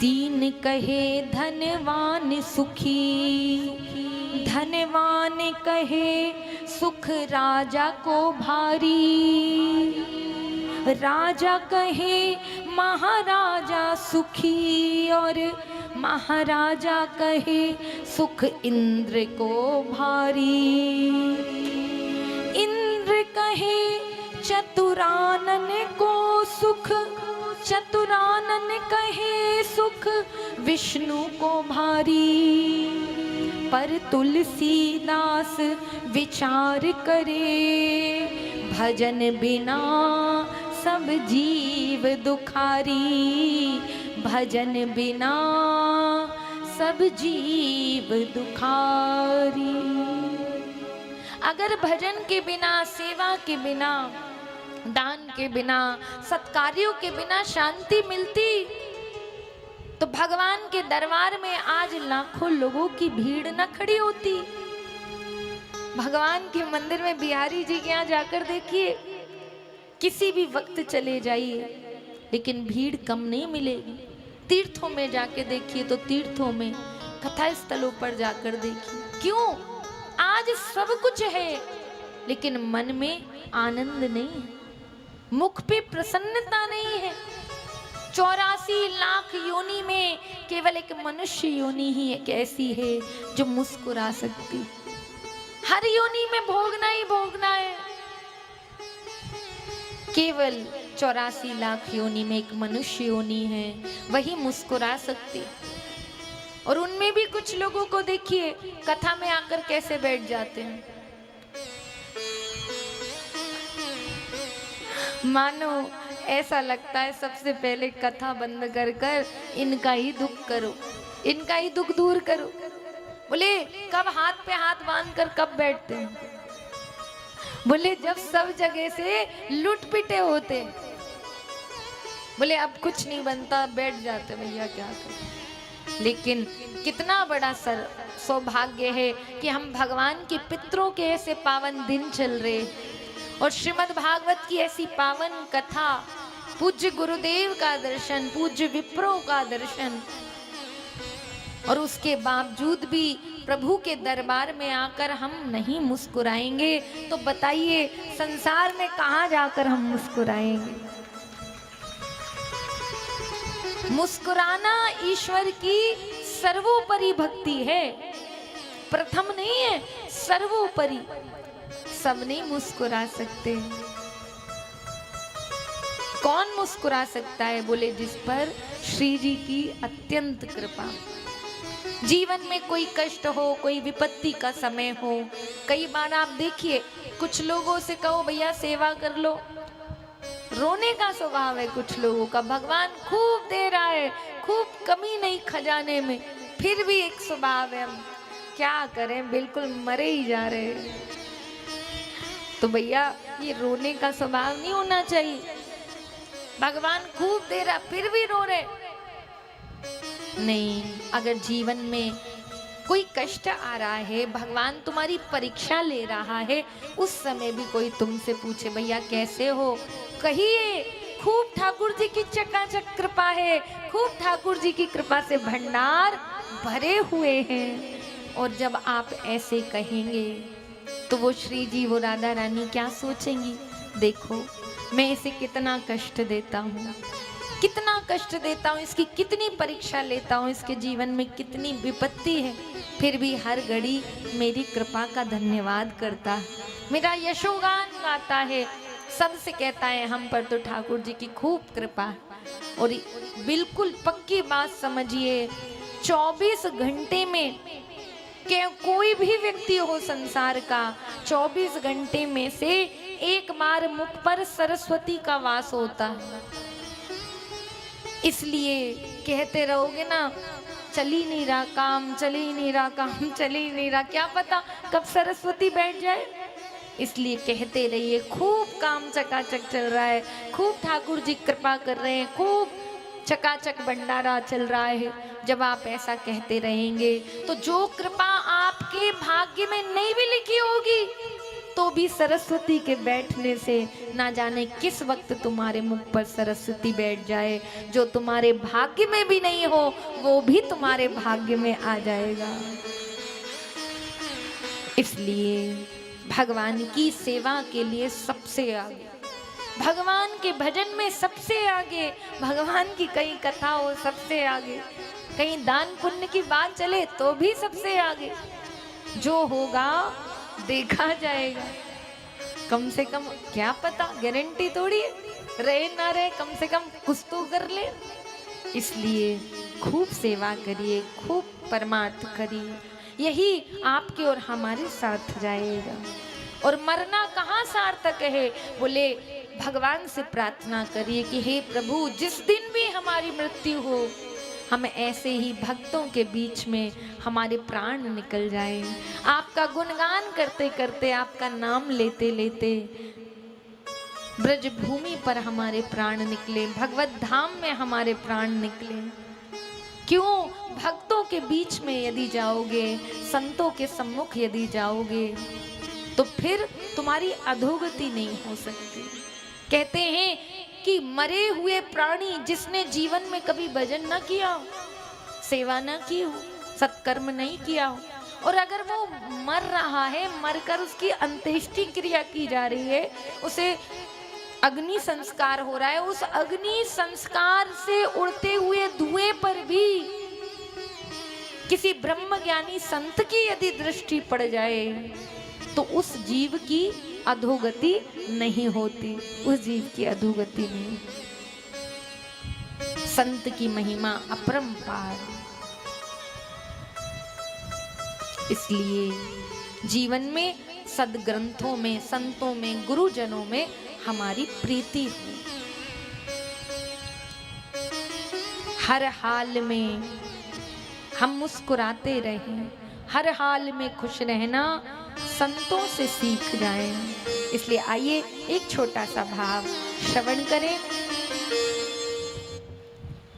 तीन कहे धनवान सुखी, धनवान कहे सुख राजा को भारी, राजा कहे महाराजा सुखी और महाराजा कहे सुख इंद्र को भारी। इंद्र कहे चतुरानन को सुख, चतुरानन कहे सुख विष्णु को भारी। पर तुलसीदास विचार करे, भजन बिना सब जीव दुखारी, भजन बिना सब जीव दुखारी। अगर भजन के बिना, सेवा के बिना, दान के बिना, सत्कार्यों के बिना शांति मिलती तो भगवान के दरबार में आज लाखों लोगों की भीड़ न खड़ी होती। भगवान के मंदिर में बिहारी जी के यहाँ जाकर देखिए, किसी भी वक्त चले जाइए लेकिन भीड़ कम नहीं मिलेगी। तीर्थों में जाके देखिए तो तीर्थों में, कथा स्थलों पर जाकर देखिए, क्यों? आज सब कुछ है लेकिन मन में आनंद नहीं है, मुख पे प्रसन्नता नहीं है। 84 लाख योनि में केवल एक मनुष्य योनि ही एक ऐसी है जो मुस्कुरा सकती। हर योनि में भोगना ही भोगना है। केवल 84 लाख योनि में एक मनुष्य योनि है, वही मुस्कुरा सकती। और उनमें भी कुछ लोगों को देखिए कथा में आकर कैसे बैठ जाते हैं, मानो ऐसा लगता है सबसे पहले कथा बंद कर कर इनका ही दुख करो, इनका ही दुख दूर करो। बोले कब हाथ पे हाथ बांध कर कब बैठते हैं? बोले जब सब जगह से लूट पिटे होते। बोले अब कुछ नहीं बनता, बैठ जाते, भैया क्या करें। लेकिन कितना बड़ा सौभाग्य है कि हम भगवान के पितरों के ऐसे पावन दिन चल रहे और श्रीमद् भागवत की ऐसी पावन कथा, पूज्य गुरुदेव का दर्शन, पूज्य विप्रों का दर्शन, और उसके बावजूद भी प्रभु के दरबार में आकर हम नहीं मुस्कुराएंगे तो बताइए संसार में कहाँ जाकर हम मुस्कुराएंगे। मुस्कुराना ईश्वर की सर्वोपरि भक्ति है, प्रथम नहीं है, सर्वोपरि। सब नहीं मुस्कुरा सकते। कौन मुस्कुरा सकता है? बोले जिस पर श्री जी की अत्यंत कृपा। जीवन में कोई कष्ट हो, कोई विपत्ति का समय हो, कई बार आप देखिए कुछ लोगों से कहो भैया सेवा कर लो, रोने का स्वभाव है कुछ लोगों का। भगवान खूब दे रहा है, खूब कमी नहीं खजाने में, फिर भी एक स्वभाव है, हम क्या करें, बिल्कुल मरे ही जा रहे हैं। तो भैया ये रोने का स्वभाव नहीं होना चाहिए। भगवान खूब दे रहा फिर भी रो रहे नहीं। अगर जीवन में कोई कष्ट आ रहा है, भगवान तुम्हारी परीक्षा ले रहा है, उस समय भी कोई तुमसे पूछे भैया कैसे हो, कहिए खूब ठाकुर जी की चकाचक कृपा है, खूब ठाकुर जी की कृपा से भंडार भरे हुए हैं। और जब आप ऐसे कहेंगे तो वो श्री जी, वो राधा रानी क्या सोचेंगी? देखो मैं इसे कितना कष्ट देता हूँ, कितना कष्ट देता हूँ, इसकी कितनी परीक्षा लेता हूँ, इसके जीवन में कितनी विपत्ति है, फिर भी हर घड़ी मेरी कृपा का धन्यवाद करता है, मेरा यशोगान गाता है, सबसे कहता है हम पर तो ठाकुर जी की खूब कृपा है। और बिल्कुल पक्की बात समझिए, 24 घंटे में कि कोई भी व्यक्ति हो संसार का, 24 घंटे में से एक बार मुख पर सरस्वती का वास होता है। इसलिए कहते रहोगे ना, चल ही नहीं रहा काम, चल ही नहीं रहा काम, चल ही नहीं रहा, क्या पता कब सरस्वती बैठ जाए। इसलिए कहते रहिए खूब काम चकाचक चल रहा है, खूब ठाकुर जी कृपा कर रहे हैं, खूब चकाचक भंडारा चल रहा है। जब आप ऐसा कहते रहेंगे तो जो कृपा आपके भाग्य में नहीं भी लिखी होगी तो भी सरस्वती के बैठने से ना जाने किस वक्त तुम्हारे मुख पर सरस्वती बैठ जाए। जो तुम्हारे भाग्य में भी नहीं हो वो भी तुम्हारे भाग्य में आ जाएगा। इसलिए भगवान की सेवा के लिए सबसे आगे, भगवान के भजन में सबसे आगे, भगवान की कई कथा हो सबसे आगे, कहीं दान पुण्य की बात चले तो भी सबसे आगे। जो होगा देखा जाएगा। कम से कम क्या पता, गारंटी थोड़ी है, रहे ना रहे, कम से कम कुछ तो कर ले। इसलिए खूब सेवा करिए, खूब परमार्थ करिए, यही आपके और हमारे साथ जाएगा। और मरना कहाँ सार्थक है? बोले भगवान से प्रार्थना करिए कि हे प्रभु, जिस दिन भी हमारी मृत्यु हो, हम ऐसे ही भक्तों के बीच में हमारे प्राण निकल जाए। आपका गुणगान करते करते, आपका नाम लेते लेते ब्रज भूमि पर हमारे प्राण निकले, भगवत धाम में हमारे प्राण निकले। क्यों? भक्तों के बीच में यदि जाओगे, संतों के सम्मुख यदि जाओगे, तो फिर तुम्हारी अधोगति नहीं हो सकती। कहते हैं कि मरे हुए प्राणी जिसने जीवन में कभी भजन न किया हो, सेवा न की हो, सत्कर्म नहीं किया हो, और अगर वो मर रहा है, मरकर उसकी अंत्येष्टि क्रिया की जा रही है, उसे अग्नि संस्कार हो रहा है, उस अग्नि संस्कार से उड़ते हुए धुएं पर भी किसी ब्रह्म ज्ञानी संत की यदि दृष्टि पड़ जाए तो उस जीव की अधोगति नहीं होती, उस जीव की अधोगति नहीं। संत की महिमा अपरंपार। इसलिए जीवन में सदग्रंथों में, संतों में, गुरुजनों में हमारी प्रीति हो। हर हाल में हम मुस्कुराते रहें, हर हाल में खुश रहना संतों से सीख जाएं। इसलिए आइए एक छोटा सा भाव श्रवण करें।